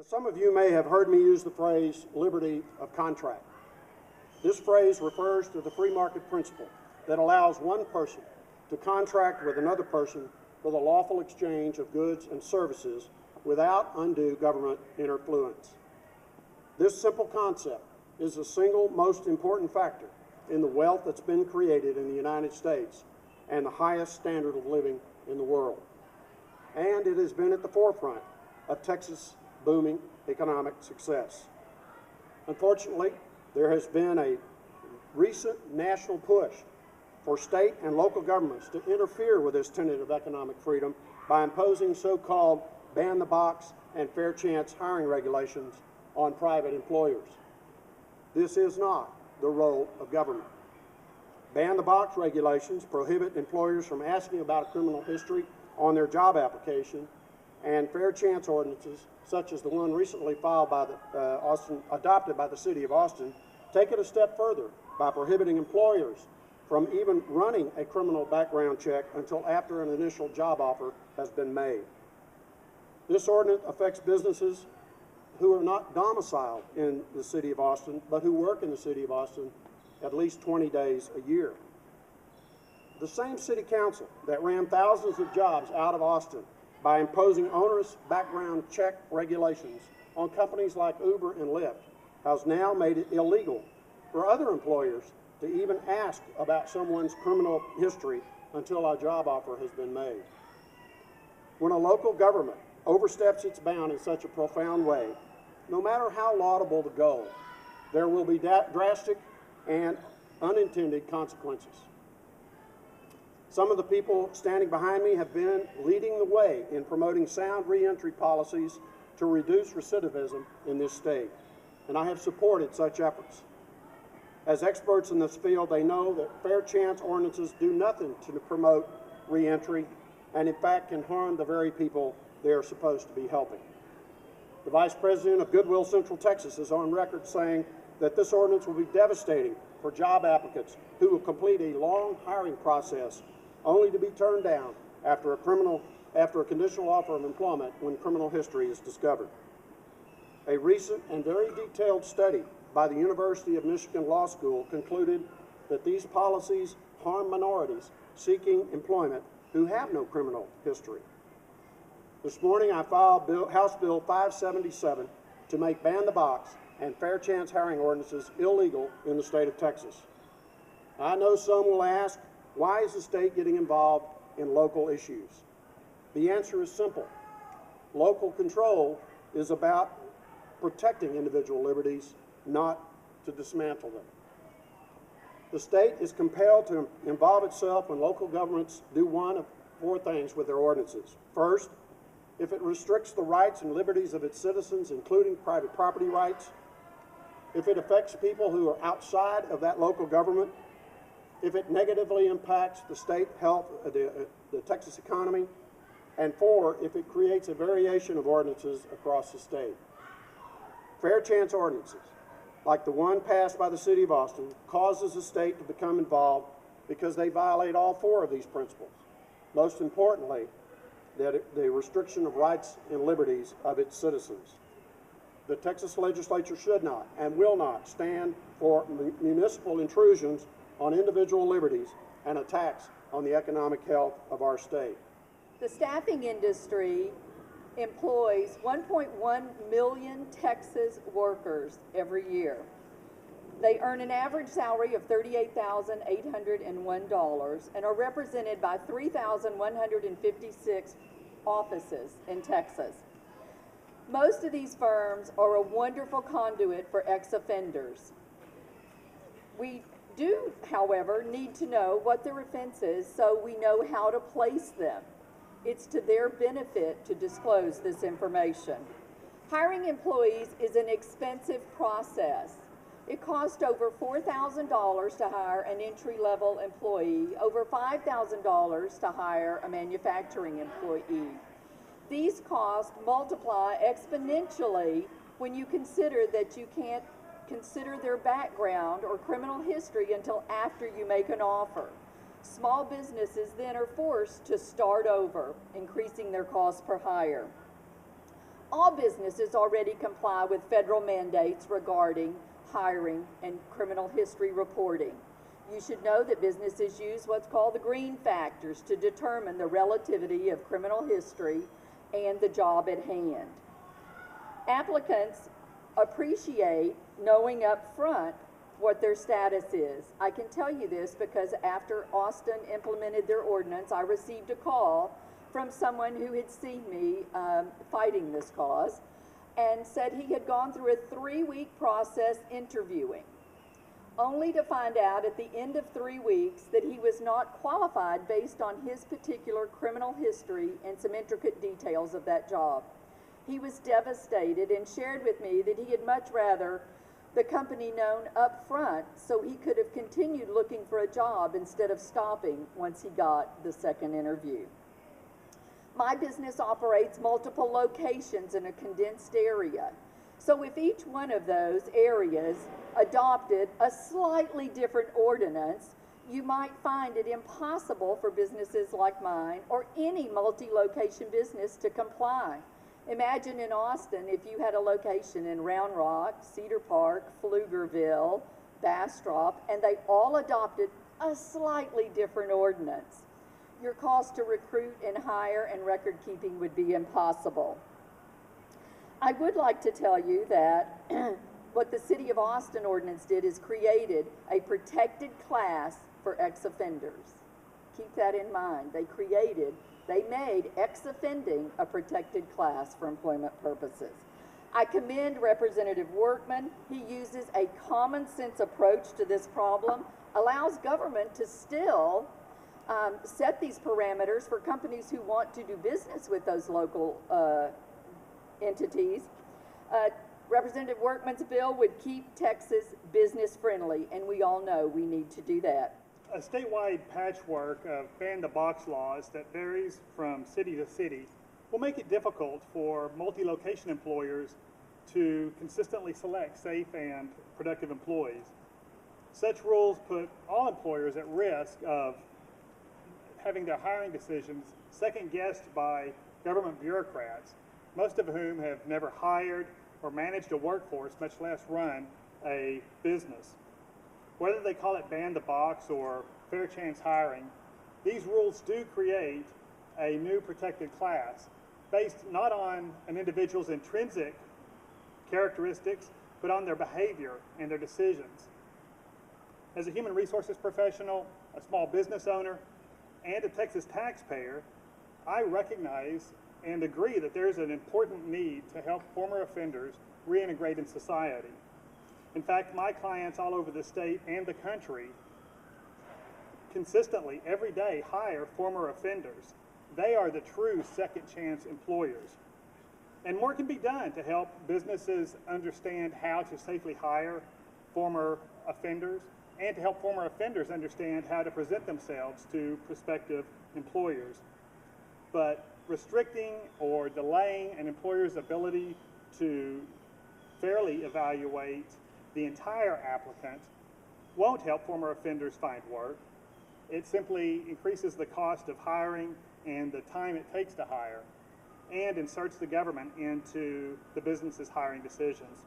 Some of you may have heard me use the phrase liberty of contract. This phrase refers to the free market principle that allows one person to contract with another person for the lawful exchange of goods and services without undue government interference. This simple concept is the single most important factor in the wealth that's been created in the United States and the highest standard of living in the world. And it has been at the forefront of Texas' booming economic success. Unfortunately, there has been a recent national push for state and local governments to interfere with this tenet of economic freedom by imposing so-called ban-the-box and fair chance hiring regulations on private employers. This is not the role of government. Ban-the-box regulations prohibit employers from asking about a criminal history on their job application, and fair chance ordinances, such as the one recently filed by adopted by the City of Austin, take it a step further by prohibiting employers from even running a criminal background check until after an initial job offer has been made. This ordinance affects businesses who are not domiciled in the City of Austin, but who work in the City of Austin at least 20 days a year. The same City Council that ran thousands of jobs out of Austin by imposing onerous background check regulations on companies like Uber and Lyft has now made it illegal for other employers to even ask about someone's criminal history until a job offer has been made. When a local government oversteps its bound in such a profound way, no matter how laudable the goal, there will be drastic and unintended consequences. Some of the people standing behind me have been leading the way in promoting sound reentry policies to reduce recidivism in this state, and I have supported such efforts. As experts in this field, they know that fair chance ordinances do nothing to promote reentry and in fact can harm the very people they are supposed to be helping. The Vice President of Goodwill Central Texas is on record saying that this ordinance will be devastating for job applicants who will complete a long hiring process only to be turned down after a conditional offer of employment when criminal history is discovered. A recent and very detailed study by the University of Michigan Law School concluded that these policies harm minorities seeking employment who have no criminal history. This morning I filed House Bill 577 to make ban-the-box and fair chance hiring ordinances illegal in the state of Texas. I know some will ask, why is the state getting involved in local issues? The answer is simple. Local control is about protecting individual liberties, not to dismantle them. The state is compelled to involve itself when local governments do one of four things with their ordinances. First, if it restricts the rights and liberties of its citizens, including private property rights, if it affects people who are outside of that local government, if it negatively impacts the state health, the Texas economy, and four, if it creates a variation of ordinances across the state. Fair chance ordinances, like the one passed by the City of Austin, causes the state to become involved because they violate all four of these principles. Most importantly, the restriction of rights and liberties of its citizens. The Texas legislature should not and will not stand for municipal intrusions on individual liberties and attacks on the economic health of our state. The staffing industry employs 1.1 million Texas workers every year. They earn an average salary of $38,801 and are represented by 3,156 offices in Texas. Most of these firms are a wonderful conduit for ex-offenders. We do, however, need to know what their offense is so we know how to place them. It's to their benefit to disclose this information. Hiring employees is an expensive process. It costs over $4,000 to hire an entry-level employee, over $5,000 to hire a manufacturing employee. These costs multiply exponentially when you consider that you can't consider their background or criminal history until after you make an offer. Small businesses then are forced to start over, increasing their cost per hire. All businesses already comply with federal mandates regarding hiring and criminal history reporting. You should know that businesses use what's called the green factors to determine the relativity of criminal history and the job at hand. Applicants appreciate knowing up front what their status is. I can tell you this because after Austin implemented their ordinance, I received a call from someone who had seen me fighting this cause and said he had gone through a 3-week process interviewing, only to find out at the end of 3 weeks that he was not qualified based on his particular criminal history and some intricate details of that job. He was devastated and shared with me that he had much rather the company known up front so he could have continued looking for a job instead of stopping once he got the second interview. My business operates multiple locations in a condensed area. So if each one of those areas adopted a slightly different ordinance, you might find it impossible for businesses like mine or any multi-location business to comply. Imagine in Austin if you had a location in Round Rock, Cedar Park, Pflugerville, Bastrop, and they all adopted a slightly different ordinance. Your cost to recruit and hire and record keeping would be impossible. I would like to tell you that what the City of Austin ordinance did is created a protected class for ex-offenders. Keep that in mind. They made ex-offending a protected class for employment purposes. I commend Representative Workman. He uses a common sense approach to this problem, allows government to still set these parameters for companies who want to do business with those local entities. Representative Workman's bill would keep Texas business friendly, and we all know we need to do that. A statewide patchwork of ban-the-box laws that varies from city to city will make it difficult for multi-location employers to consistently select safe and productive employees. Such rules put all employers at risk of having their hiring decisions second-guessed by government bureaucrats, most of whom have never hired or managed a workforce, much less run a business. Whether they call it ban-the-box or fair chance hiring, these rules do create a new protected class based not on an individual's intrinsic characteristics, but on their behavior and their decisions. As a human resources professional, a small business owner, and a Texas taxpayer, I recognize and agree that there is an important need to help former offenders reintegrate in society. In fact, my clients all over the state and the country consistently, every day, hire former offenders. They are the true second chance employers. And more can be done to help businesses understand how to safely hire former offenders and to help former offenders understand how to present themselves to prospective employers. But restricting or delaying an employer's ability to fairly evaluate the entire applicant won't help former offenders find work. It simply increases the cost of hiring and the time it takes to hire, and inserts the government into the business's hiring decisions.